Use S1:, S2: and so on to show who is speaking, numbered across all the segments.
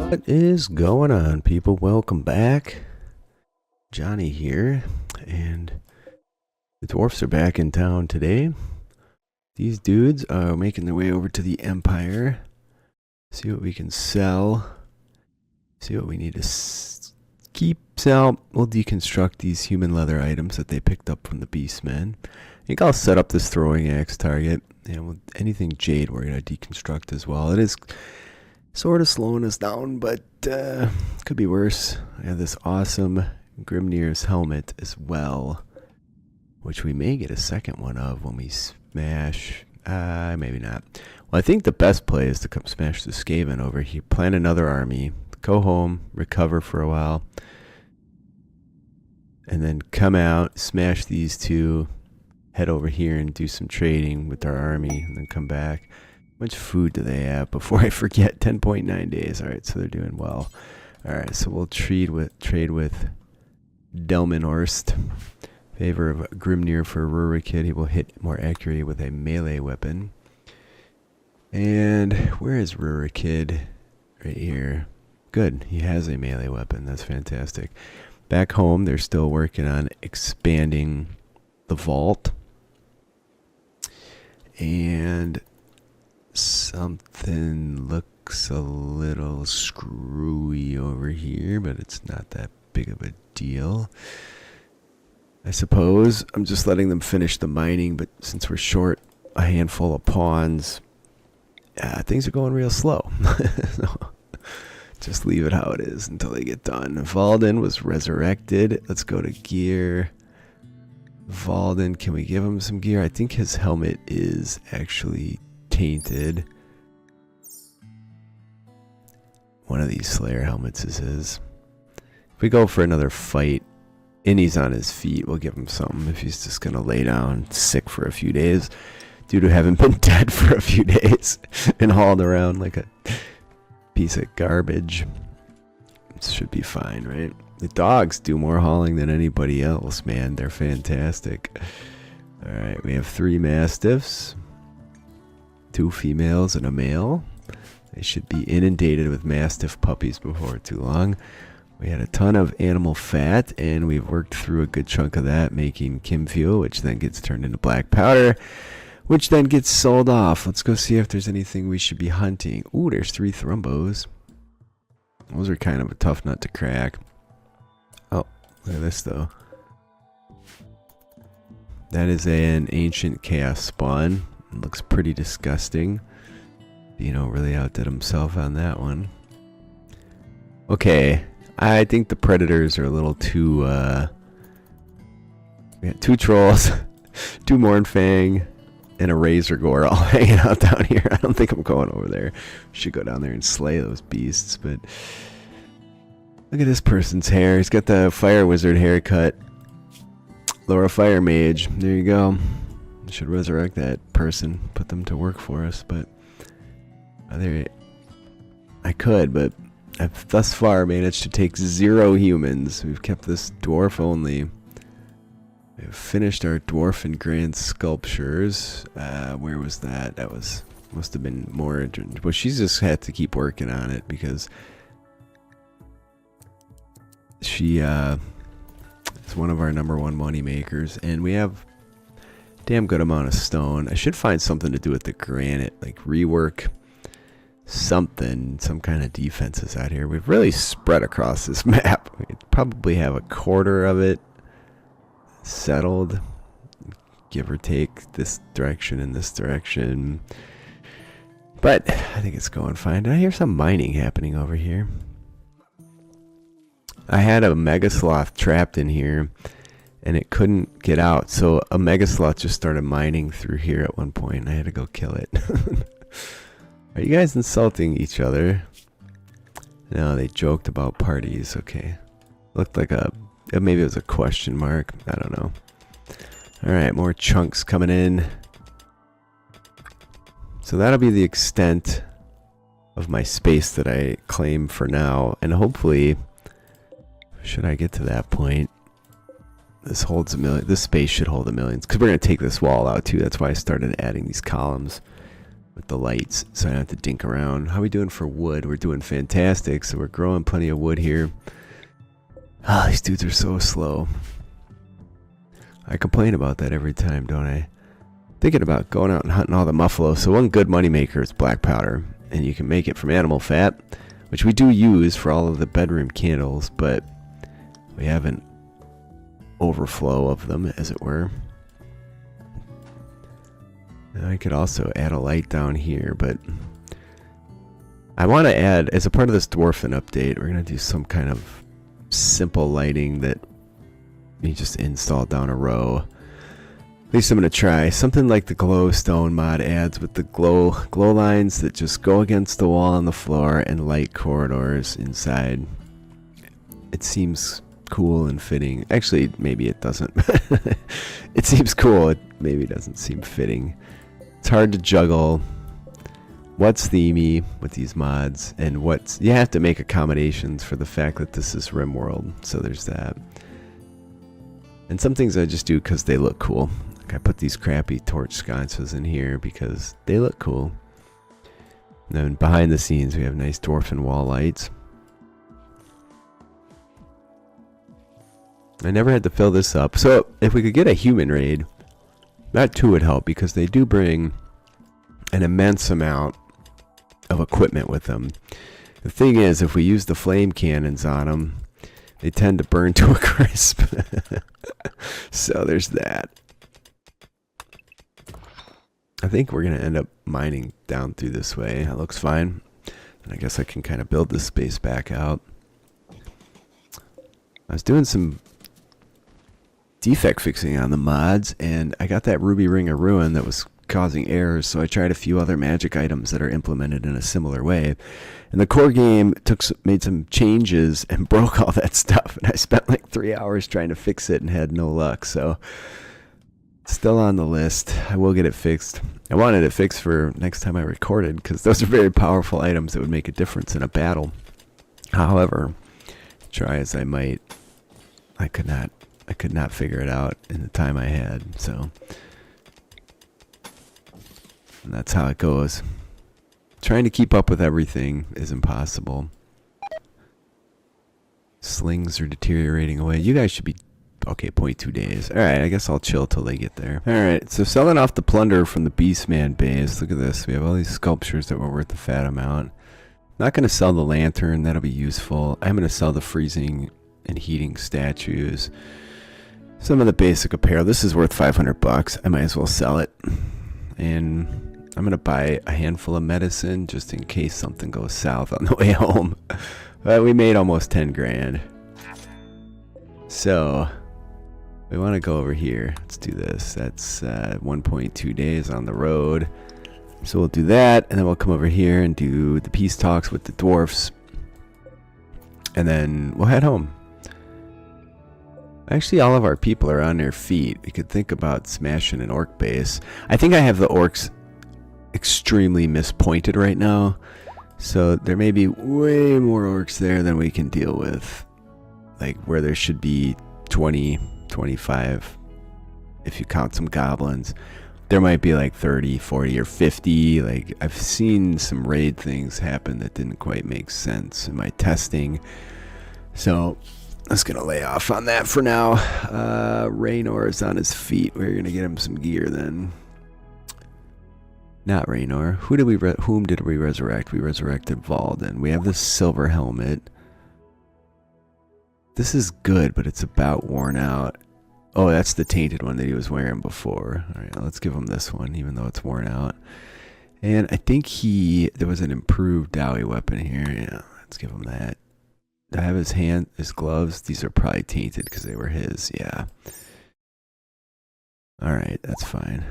S1: What is going on, people? Welcome back. Johnny here, and the Dwarfs are back in town today. These dudes are making their way over to the Empire. See what we can sell. See what we need to keep, sell. We'll deconstruct these human leather items that they picked up from the Beastmen. I think I'll set up this throwing axe target. And with anything jade, we're going to deconstruct as well. It is sort of slowing us down, but could be worse. I have this awesome Grimnir's helmet as well, which we may get a second one of when we smash. Maybe not. Well, I think the best play is to come smash the Skaven over here, plan another army, go home, recover for a while, and then come out, smash these two, head over here and do some trading with our army, and then come back. How much food do they have before I forget? 10.9 days. All right, so they're doing well. All right, so we'll trade with Delmenhorst. Favor of Grimnir for Rurikid. He will hit more accurately with a melee weapon. And where is Rurikid? Right here. Good, he has a melee weapon. That's fantastic. Back home, they're still working on expanding the vault. And something looks a little screwy over here, but it's not that big of a deal. I suppose I'm just letting them finish the mining, but since we're short a handful of pawns, things are going real slow. So just leave it how it is until they get done. Valden was resurrected. Let's go to gear. Valden, can we give him some gear? I think his helmet is actually tainted. One of these Slayer helmets is his. If we go for another fight and he's on his feet, we'll give him something. If he's just gonna lay down sick for a few days due to having been dead for a few days and hauled around like a piece of garbage, it should be fine, right? The dogs do more hauling than anybody else, man. They're fantastic. Alright, we have 3 mastiffs, 2 females and a male. They should be inundated with mastiff puppies before too long. We had a ton of animal fat, and we've worked through a good chunk of that, making Kim fuel, which then gets turned into black powder, which then gets sold off. Let's go see if there's anything we should be hunting. Ooh, there's 3 thrumbos. Those are kind of a tough nut to crack. Oh, look at this though. That is an ancient chaos spawn. It looks pretty disgusting. Dino really outdid himself on that one. Okay, I think the predators are a little too, we got 2 trolls, 2 Mournfang, and a Razor Gore all hanging out down here. I don't think I'm going over there. Should go down there and slay those beasts, but look at this person's hair. He's got the Fire Wizard haircut. Laura Fire Mage. There you go. Should resurrect that person, put them to work for us, but I could, but I've thus far managed to take 0 humans. We've kept this dwarf only. We've finished our dwarf and grand sculptures. Where was that? That must have been more. Well, she's just had to keep working on it because she is one of our #1 money makers, and we have a damn good amount of stone. I should find something to do with the granite, like rework something, some kind of defenses out here. We've really spread across this map. We probably have a quarter of it settled, give or take, this direction and this direction, but I think it's going fine. Did I hear some mining happening over here? I had a mega sloth trapped in here and it couldn't get out, so a mega sloth just started mining through here at one point and I had to go kill it. Are you guys insulting each other? No, they joked about parties. Okay, looked like maybe it was a question mark. I don't know. Alright, more chunks coming in. So that'll be the extent of my space that I claim for now. And hopefully, should I get to that point, this holds a million. This space should hold a million. Because we're going to take this wall out too. That's why I started adding these columns. with the lights, so I don't have to dink around. How are we doing for wood? We're doing fantastic, so we're growing plenty of wood here. Ah, these dudes are so slow. I complain about that every time, don't I? Thinking about going out and hunting all the muffalo. So one good money maker is black powder, and you can make it from animal fat, which we do use for all of the bedroom candles, but we have an overflow of them, as it were. Now I could also add a light down here, but I want to add, as a part of this Dwarfen update, we're going to do some kind of simple lighting that you just install down a row. At least I'm going to try something like the glowstone mod adds, with the glow lines that just go against the wall on the floor and light corridors inside. It seems cool and fitting. Actually, maybe it doesn't. It seems cool. It maybe doesn't seem fitting. It's hard to juggle what's themey with these mods and what's... You have to make accommodations for the fact that this is RimWorld, so there's that. And some things I just do because they look cool. Like I put these crappy torch sconces in here because they look cool. And then behind the scenes we have nice Dwarfen wall lights. I never had to fill this up. So if we could get a human raid, that too would help, because they do bring an immense amount of equipment with them. The thing is, if we use the flame cannons on them, they tend to burn to a crisp. So there's that. I think we're going to end up mining down through this way. That looks fine. And I guess I can kind of build this space back out. I was doing some defect fixing on the mods, and I got that ruby ring of ruin that was causing errors, so I tried a few other magic items that are implemented in a similar way. And the core game made some changes and broke all that stuff, and I spent like 3 hours trying to fix it and had no luck. So it's still on the list. I will get it fixed. I wanted it fixed for next time I recorded, because those are very powerful items that would make a difference in a battle. However, try as I might, I could not figure it out in the time I had. So and that's how it goes. Trying to keep up with everything is impossible. Slings are deteriorating away. You guys should be okay. 0.2 days. Alright, I guess I'll chill till they get there. Alright, so selling off the plunder from the Beastman base. Look at this. We have all these sculptures that were worth a fat amount. Not going to sell the lantern. That'll be useful. I'm going to sell the freezing and heating statues. Some of the basic apparel. This is worth 500 bucks. I might as well sell it. And I'm going to buy a handful of medicine just in case something goes south on the way home. But we made almost 10 grand. So we want to go over here. Let's do this. That's 1.2 days on the road. So we'll do that, and then we'll come over here and do the peace talks with the dwarfs. And then we'll head home. Actually, all of our people are on their feet. We could think about smashing an orc base. I think I have the orcs extremely mispointed right now. So there may be way more orcs there than we can deal with. Like where there should be 20, 25, if you count some goblins. There might be like 30, 40, or 50. Like I've seen some raid things happen that didn't quite make sense in my testing. So I'm just going to lay off on that for now. Raynor is on his feet. We're going to get him some gear then. Not Raynor. Whom did we resurrect? We resurrected Valden. We have this silver helmet. This is good, but it's about worn out. Oh, that's the tainted one that he was wearing before. Alright, let's give him this one, even though it's worn out. And I think there was an improved Dawi weapon here. Yeah, let's give him that. I have his gloves. These are probably tainted because they were his. Yeah. Alright, that's fine.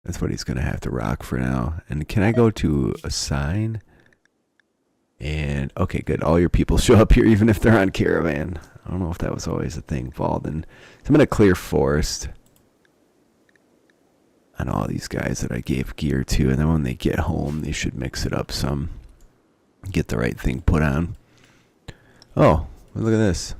S1: That's what he's going to have to rock for now. And can I go to assign? And, okay, good. All your people show up here, even if they're on caravan. I don't know if that was always a thing, Valden. So I'm going to clear forest on all these guys that I gave gear to. And then when they get home, they should mix it up some. Get the right thing put on. Oh, look at this.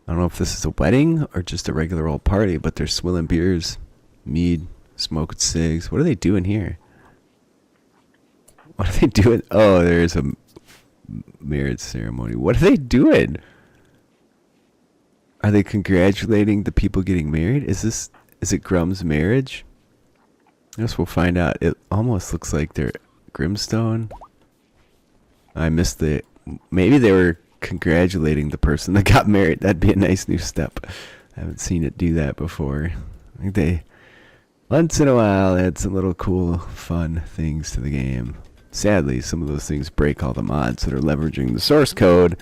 S1: I don't know if this is a wedding or just a regular old party, but they're swilling beers, mead, smoking cigs. What are they doing here? What are they doing? Oh, there's a marriage ceremony. What are they doing? Are they congratulating the people getting married? Is it Grum's marriage? I guess we'll find out. It almost looks like they're Grimstone. I missed the... Maybe they were congratulating the person that got married. That'd be a nice new step. I haven't seen it do that before. I think they... Once in a while, add some little cool, fun things to the game. Sadly, some of those things break all the mods that are leveraging the source code.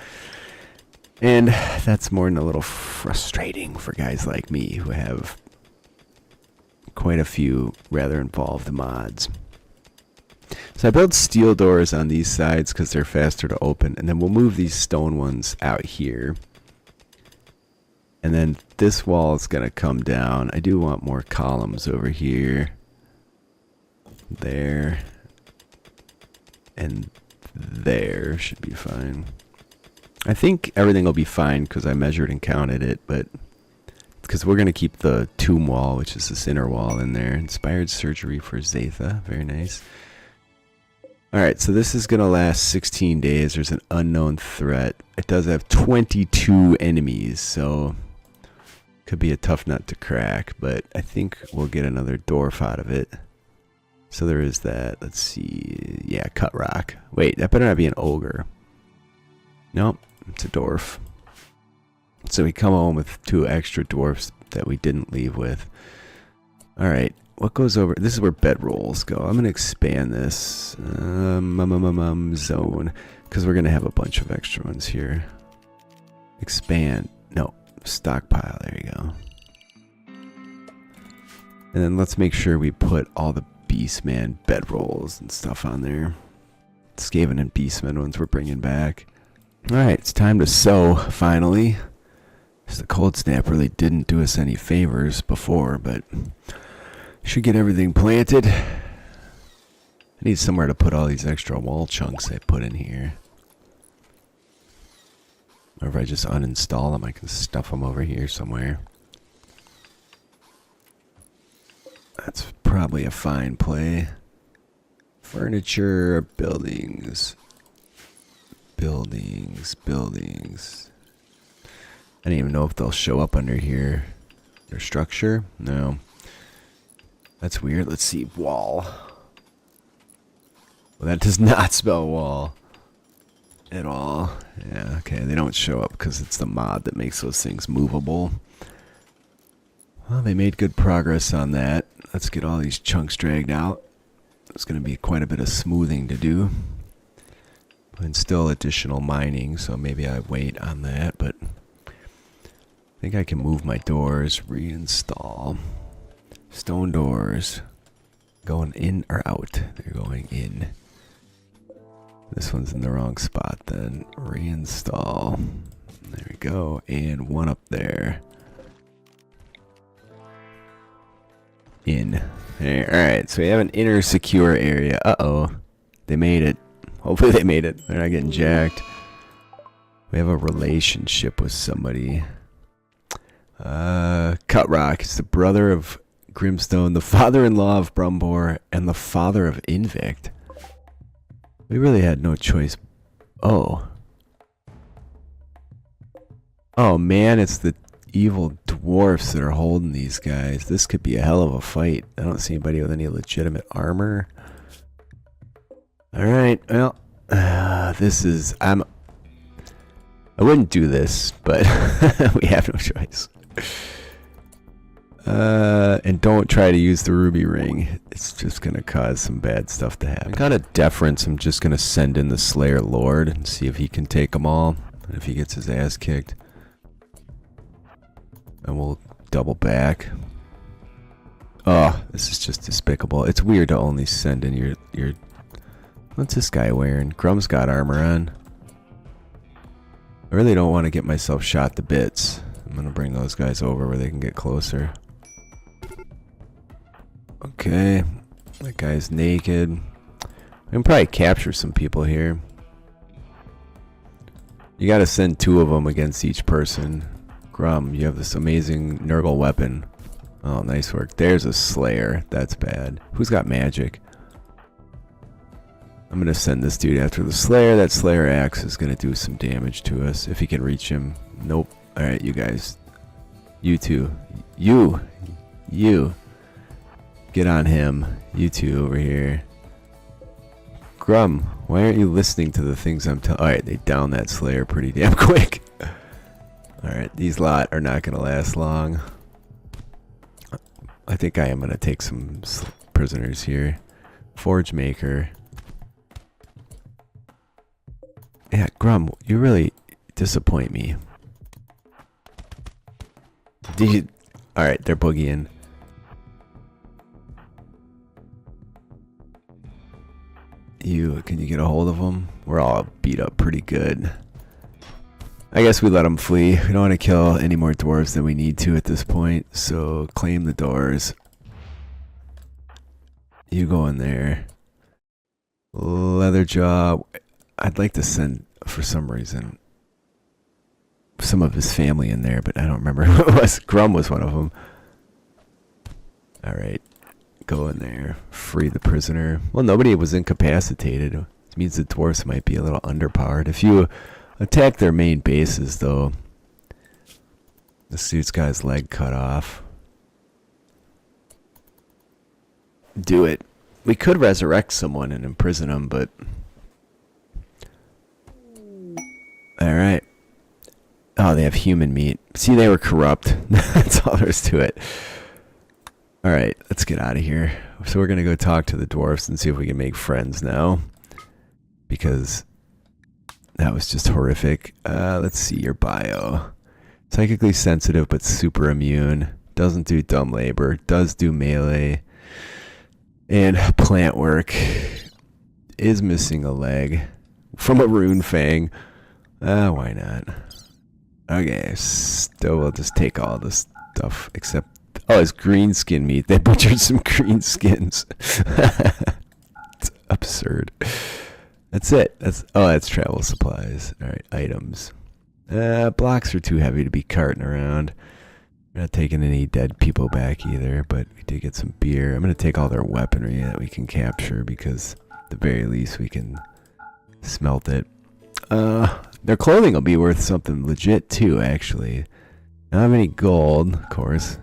S1: And that's more than a little frustrating for guys like me who have quite a few rather involved mods. So I built steel doors on these sides because they're faster to open. And then we'll move these stone ones out here. And then this wall is going to come down. I do want more columns over here. There. And there should be fine. I think everything will be fine because I measured and counted it, but because we're going to keep the tomb wall, which is this inner wall in there. Inspired surgery for Zatha. Very nice. Alright, so this is going to last 16 days. There's an unknown threat. It does have 22 enemies, so could be a tough nut to crack, but I think we'll get another dwarf out of it. So there is that. Let's see. Yeah, cut rock. Wait, that better not be an ogre. Nope, it's a dwarf. So we come home with 2 extra dwarfs that we didn't leave with. Alright, what goes over? This is where bedrolls go. I'm going to expand this zone because we're going to have a bunch of extra ones here. Expand. No, stockpile. There you go. And then let's make sure we put all the Beastman bedrolls and stuff on there. Skaven and Beastman ones we're bringing back. Alright, it's time to sow, finally. The cold snap really didn't do us any favors before, but should get everything planted. I need somewhere to put all these extra wall chunks I put in here. Or if I just uninstall them, I can stuff them over here somewhere. That's probably a fine play. Furniture, buildings. Buildings. I don't even know if they'll show up under here. Their structure? No. That's weird. Let's see. Wall. Well, that does not spell wall. At all. Yeah, okay. They don't show up because it's the mod that makes those things movable. Well, they made good progress on that. Let's get all these chunks dragged out. There's going to be quite a bit of smoothing to do. And still additional mining, so maybe I wait on that, but I think I can move my doors, reinstall. Stone doors. Going in or out? They're going in. This one's in the wrong spot then. Reinstall. There we go. And one up there. In. Alright, so we have an inner secure area. Uh-oh. They made it. Hopefully they made it. They're not getting jacked. We have a relationship with somebody. Cut Rock is the brother of Grimstone, the father-in-law of Brumbor, and the father of Invict. We really had no choice. Oh. Oh man, it's the evil dwarfs that are holding these guys. This could be a hell of a fight. I don't see anybody with any legitimate armor. Alright, well, this is... I wouldn't do this, but we have no choice. And don't try to use the ruby ring. It's just going to cause some bad stuff to happen. Out of deference, I'm just going to send in the Slayer Lord and see if he can take them all. And if he gets his ass kicked. And we'll double back. Oh, this is just despicable. It's weird to only send in your... What's this guy wearing? Grum's got armor on. I really don't want to get myself shot to bits. I'm going to bring those guys over where they can get closer. Okay. That guy's naked. I can probably capture some people here. You got to send 2 of them against each person. Grum, you have this amazing Nurgle weapon. Oh, nice work. There's a Slayer. That's bad. Who's got magic? I'm going to send this dude after the Slayer. That Slayer axe is going to do some damage to us if he can reach him. Nope. Alright, you guys. You two. You. Get on him. You two over here. Grum, why aren't you listening to the things I'm telling? Alright, they down that Slayer pretty damn quick. Alright, these lot are not going to last long. I think I am going to take some prisoners here. Forge Maker. Yeah, Grum, you really disappoint me. Alright, they're boogieing. Can you get a hold of them? We're all beat up pretty good. I guess we let them flee. We don't want to kill any more dwarves than we need to at this point. So claim the doors. You go in there. Leatherjaw. I'd like to send, for some reason, some of his family in there, but I don't remember who it was. Grum was one of them. Alright. Go in there. Free the prisoner. Well, nobody was incapacitated. It means the dwarves might be a little underpowered. If you attack their main bases, though, this dude's got his leg cut off. Do it. We could resurrect someone and imprison them, but... Alright. Oh, they have human meat. See, they were corrupt. That's all there is to it. Alright, let's get out of here. So we're going to go talk to the dwarfs and see if we can make friends now. Because that was just horrific. Let's see your bio. Psychically sensitive but super immune. Doesn't do dumb labor. Does do melee. And plant work. Is missing a leg. From a rune fang. Why not? Okay, so we'll just take all this stuff except... Oh, it's green skin meat. They butchered some green skins. It's absurd. That's it. That's travel supplies. Alright, items. Blocks are too heavy to be carting around. We're not taking any dead people back either, but we did get some beer. I'm going to take all their weaponry that we can capture because at the very least we can smelt it. Their clothing will be worth something legit too, actually. I don't have any gold, of course.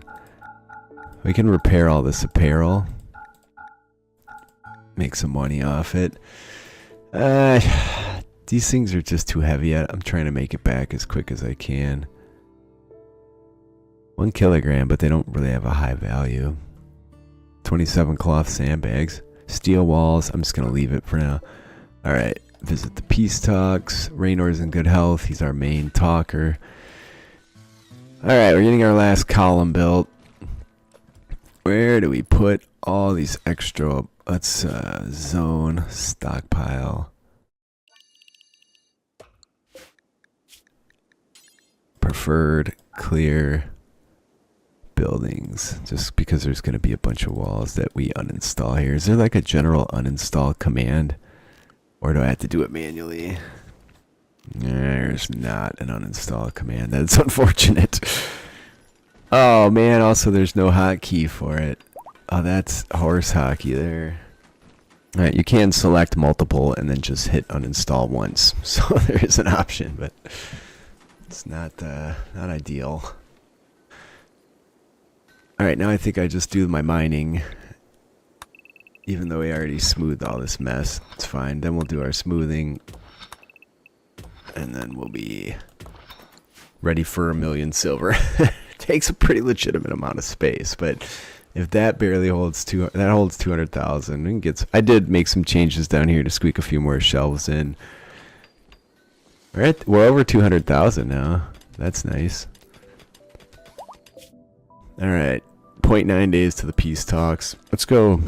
S1: We can repair all this apparel. Make some money off it. These things are just too heavy. I'm trying to make it back as quick as I can. 1 kilogram, but they don't really have a high value. 27 cloth sandbags. Steel walls. I'm just going to leave it for now. Alright. Visit the peace talks. Raynor's in good health. He's our main talker. Alright, we're getting our last column built. Where do we put all these extra... Let's zone, stockpile. Preferred, clear buildings. Just because there's going to be a bunch of walls that we uninstall here. Is there like a general uninstall command? Or do I have to do it manually? There's not an uninstall command. That's unfortunate. Oh man, also there's no hotkey for it. Oh, that's horse hockey there. Alright, you can select multiple and then just hit uninstall once. So there is an option, but it's not ideal. Alright, now I think I just do my mining. Even though we already smoothed all this mess. It's fine. Then we'll do our smoothing. And then we'll be ready for 1,000,000 silver. Takes a pretty legitimate amount of space, but if that barely holds that holds 200,000 and gets... I did make some changes down here to squeak a few more shelves in. Alright, we're over 200,000 now. That's nice. Alright, 0.9 days to the peace talks. Let's go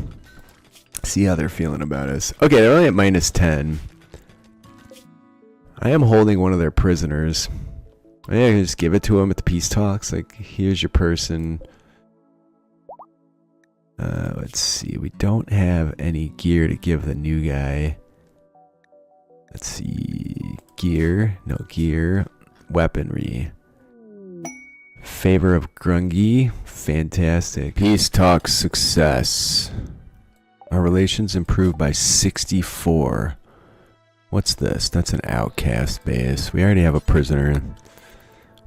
S1: see how they're feeling about us. Okay, they're only at -10. I am holding one of their prisoners. I can just give it to him at the peace talks. Like, here's your person. Let's see. We don't have any gear to give the new guy. Let's see. Gear. No gear. Weaponry. Favor of Grungy. Fantastic. Peace talk success. Our relations improved by 64. What's this? That's an outcast base. We already have a prisoner.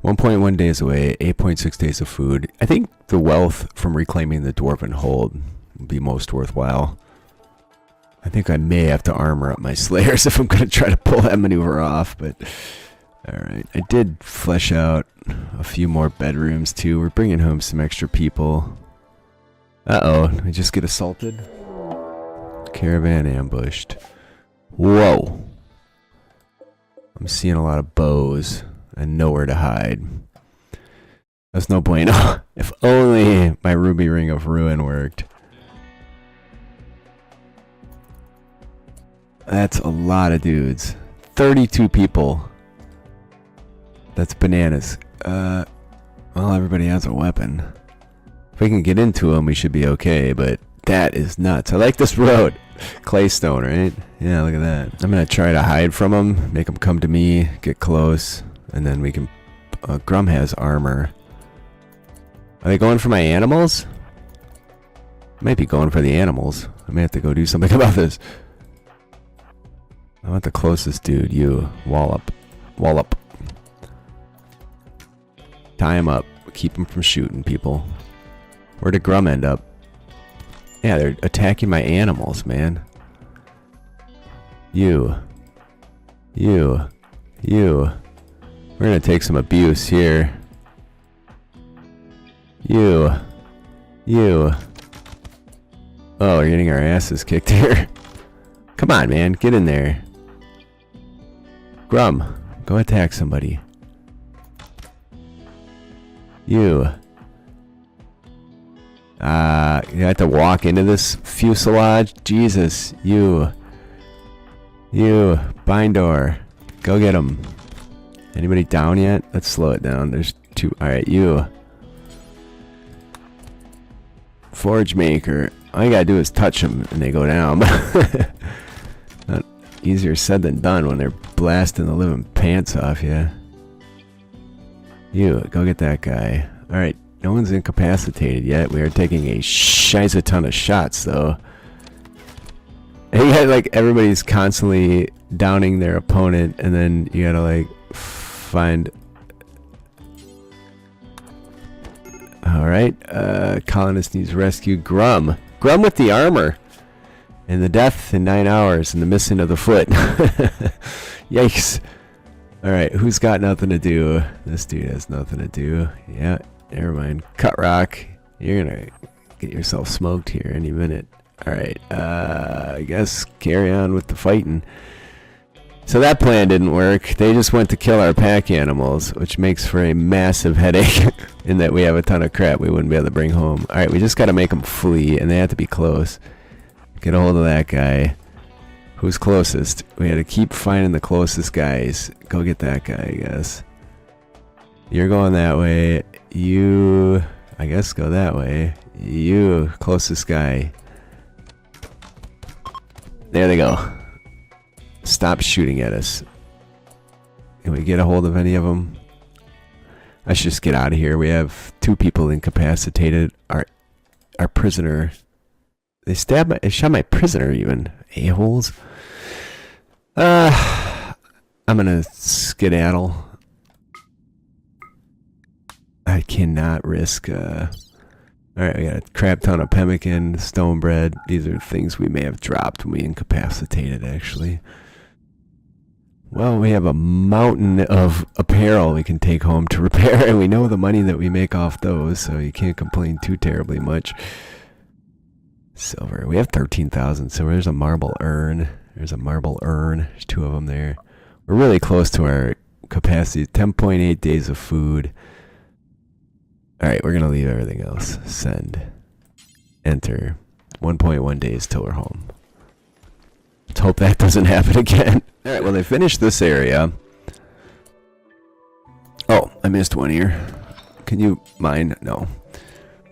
S1: 1.1 days away, 8.6 days of food. I think the wealth from reclaiming the Dwarven hold would be most worthwhile. I think I may have to armor up my Slayers if I'm going to try to pull that maneuver off, but... Alright, I did flesh out a few more bedrooms too. We're bringing home some extra people. Uh-oh, did we just get assaulted? Caravan ambushed. Whoa! I'm seeing a lot of bows and nowhere to hide. That's no bueno. If only my Ruby Ring of Ruin worked. That's a lot of dudes. 32 people. That's bananas. Well, everybody has a weapon. If we can get into them, we should be okay, but that is nuts. I like this road. Claystone, right? Yeah, look at that. I'm gonna try to hide from them, make them come to me, get close, and then we can... Grum has armor. Are they going for my animals? Might be going for the animals. I may have to go do something about this. I want the closest dude. You. Wallop. Wallop. Tie him up. Keep him from shooting people. Where did Grum end up? Yeah, they're attacking my animals, man. You. You. You. We're gonna take some abuse here. You. You. Oh, we're getting our asses kicked here. Come on, man. Get in there. Grum, go attack somebody. You. You have to walk into this fuselage? Jesus. You. You. Bindor. Go get him. Anybody down yet? Let's slow it down. There's two. Alright, you. Forge Maker. All you gotta do is touch them and they go down. Not easier said than done when they're blasting the living pants off you. You, go get that guy. Alright, no one's incapacitated yet. We are taking a shiza ton of shots though. And you got like everybody's constantly downing their opponent and then you gotta like find... Alright, colonist needs rescue. Grum. Grum with the armor. And the death in 9 hours and the missing of the foot. Yikes. Alright, who's got nothing to do? This dude has nothing to do. Yeah, never mind. Cut rock. You're gonna get yourself smoked here any minute. Alright, I guess carry on with the fighting. So that plan didn't work. They just went to kill our pack animals, which makes for a massive headache in that we have a ton of crap we wouldn't be able to bring home. Alright, we just gotta make them flee, and they have to be close. Get a hold of that guy. Who's closest? We had to keep finding the closest guys. Go get that guy, I guess. You're going that way. You, I guess, go that way. You, closest guy. There they go. Stop shooting at us. Can we get a hold of any of them? I should just get out of here. We have 2 people incapacitated. Our prisoner. They shot my prisoner even. A-holes. I'm gonna skedaddle. I cannot risk, Alright, we got a crap ton of pemmican, stone bread. These are things we may have dropped when we incapacitated, actually. Well, we have a mountain of apparel we can take home to repair, and we know the money that we make off those, so you can't complain too terribly much. Silver. We have 13,000 silver. There's a marble urn. There's a marble urn. There's 2 of them there. We're really close to our capacity. 10.8 days of food. Alright, we're going to leave everything else. Send. Enter. 1.1 days till we're home. Let's hope that doesn't happen again. Alright, well they finished this area. Oh, I missed one here. Can you mine? No.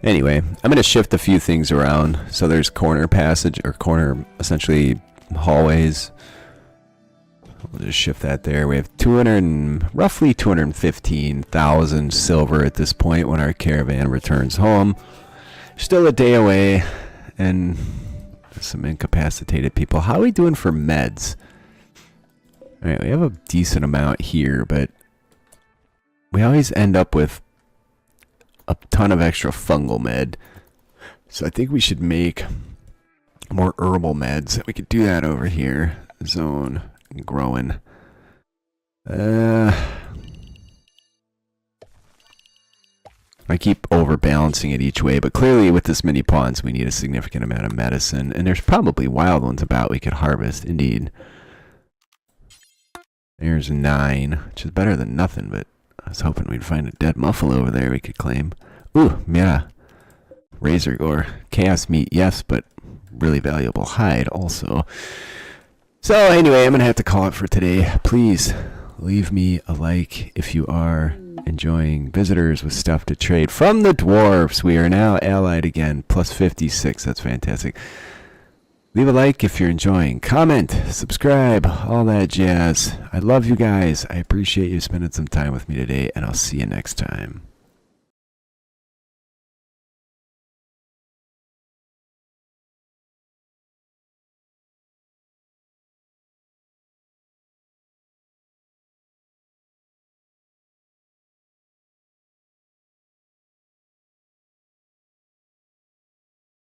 S1: Anyway, I'm going to shift a few things around. So there's corner passage, or corner, essentially, hallways. We'll just shift that there. We have roughly 215,000 silver at this point when our caravan returns home. Still a day away, and some incapacitated people. How are we doing for meds? Alright, we have a decent amount here, but we always end up with a ton of extra fungal med. So I think we should make more herbal meds. We could do that over here. Zone growing. I keep overbalancing it each way, but clearly with this many pawns we need a significant amount of medicine, and there's probably wild ones about we could harvest, indeed. There's 9, which is better than nothing, but I was hoping we'd find a dead muffle over there we could claim. Ooh, yeah. Razor gore. Chaos meat, yes, but really valuable hide also. So anyway, I'm going to have to call it for today. Please leave me a like if you are enjoying visitors with stuff to trade from the Dwarfs. We are now allied again, plus 56. That's fantastic. Leave a like if you're enjoying. Comment, subscribe, all that jazz. I love you guys. I appreciate you spending some time with me today, and I'll see you next time.